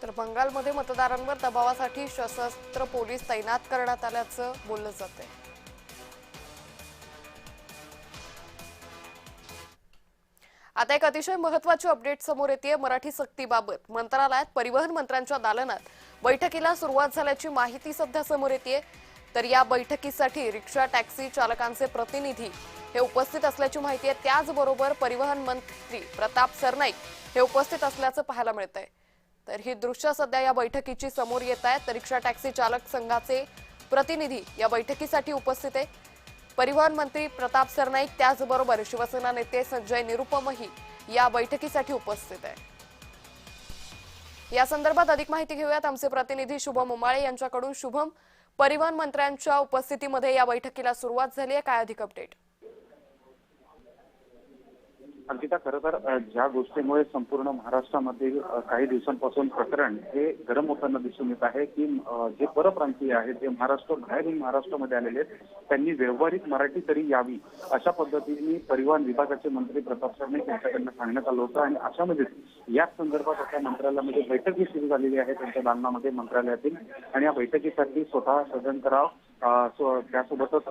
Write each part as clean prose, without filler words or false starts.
तर बंगालमध्ये मतदारांवर दबावासाठी सशस्त्र पोलीस तैनात करण्यात आल्याचं बोललं जातंय। आता एक अतिशय महत्त्वाची अपडेट समोर येते। मराठी सक्तीबाबत मंत्रालयात परिवहन मंत्र्यांच्या दालनात बैठकीला सुरुवात झाल्याची माहिती सध्या समोर येते। तर या बैठकीसाठी रिक्षा टॅक्सी चालकांचे प्रतिनिधी हे उपस्थित असल्याची माहिती आहे। त्याचबरोबर परिवहन मंत्री प्रताप सरनाईक हे उपस्थित असल्याचं पाहायला मिळतंय। तर ही दृश्य सध्या या बैठकीची समोर येत आहेत। रिक्षा टॅक्सी चालक संघाचे प्रतिनिधी या बैठकीसाठी उपस्थित आहे। परिवहन मंत्री प्रताप सरनाईक त्याचबरोबर शिवसेना नेते संजय निरुपमही या बैठकीसाठी उपस्थित आहे। या संदर्भात अधिक माहिती घेऊयात आमचे प्रतिनिधी शुभम उमाळे यांच्याकडून। शुभम, परिवहन मंत्र्यांच्या उपस्थितीमध्ये या बैठकीला सुरुवात झाली आहे, काय अधिक अपडेट? अंकिता, खरं तर ज्या गोष्टीमुळे संपूर्ण महाराष्ट्रामध्ये काही दिवसांपासून प्रकरण हे गरम होताना दिसून येत आहे की जे परप्रांतीय आहेत, जे बाहेरून महाराष्ट्रामध्ये आलेले आहेत, त्यांनी व्यवहारिक मराठी तरी यावी अशा पद्धतीने परिवहन विभागाचे मंत्री प्रताप सरनाईक यांच्याकडनं सांगण्यात आलं होतं। आणि अशामध्ये याच संदर्भात आता मंत्रालयामध्ये बैठकही सुरू झालेली आहे त्यांच्या दालनामध्ये मंत्रालयातील। आणि या बैठकीसाठी स्वतः सदनकराव त्यासोबतच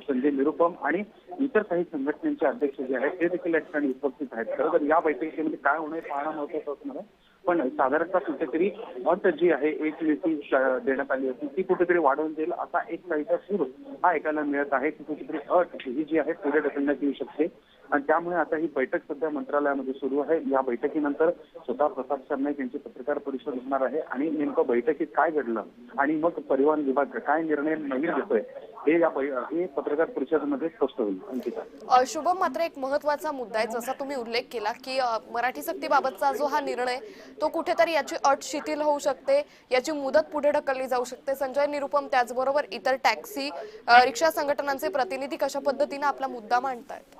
संजय निरुपम आणि इतर काही संघटनांचे अध्यक्ष जे आहेत ते देखील या ठिकाणी उपस्थित आहेत। खरं तर या बैठकीमध्ये काय होणे पाहणं महत्त्वाचं असणार आहे, पण साधारणतः कुठेतरी अट जी आहे एक नीती देण्यात आली होती ती कुठेतरी वाढवून देईल असा एक काहीसा सूर हा ऐकायला मिळत आहे की कुठेतरी अट ही जी आहे पुढे ढकलण्यात येऊ शकते। आणि त्यामुळे आता ही बैठक सध्या मंत्रालयामध्ये सुरू आहे। या बैठकीनंतर स्वतः प्रताप सरनाईक यांची पत्रकार परिषद होणार आहे आणि नेमकं बैठकीत काय घडलं आणि मग परिवहन विभाग काय निर्णय नवीन घेतोय हे पत्रकार परिषदेमध्ये स्पष्ट होईल। अंकिता, शुभम, मात्र एक महत्त्वाचा मुद्दा आहे, जसा तुम्ही उल्लेख केला की मराठी सक्तीबाबतचा जो हा निर्णय तो कुठेतरी याची अट शिथिल होऊ शकते, याची मुदत पुढे ढकलली जाऊ शकते। संजय निरुपम त्याचबरोबर इतर टॅक्सी रिक्षा संघटनांचे प्रतिनिधी कशा पद्धतीने आपला मुद्दा मांडतायत?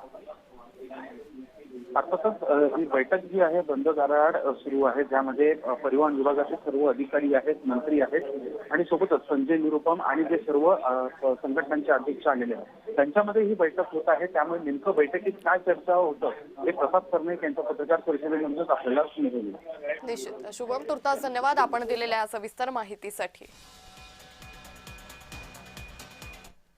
अर्थातच ही बैठक जी आहे बंद दाराआड सुरू आहे, ज्यामध्ये परिवहन विभागाचे सर्व अधिकारी आहेत, मंत्री आहेत आणि सोबतच संजय निरुपम आणि जे सर्व संघटनांचे अध्यक्ष आलेले आहेत त्यांच्यामध्ये ही बैठक होत आहे। त्यामुळे नेमकं बैठकीत काय चर्चा होतं हे प्रताप सरनाईक यांच्या पत्रकार परिषदेनंतर आपल्याला समजेल। निश्चित शुभम, तुर्तास धन्यवाद आपण दिलेल्या सविस्तर माहितीसाठी।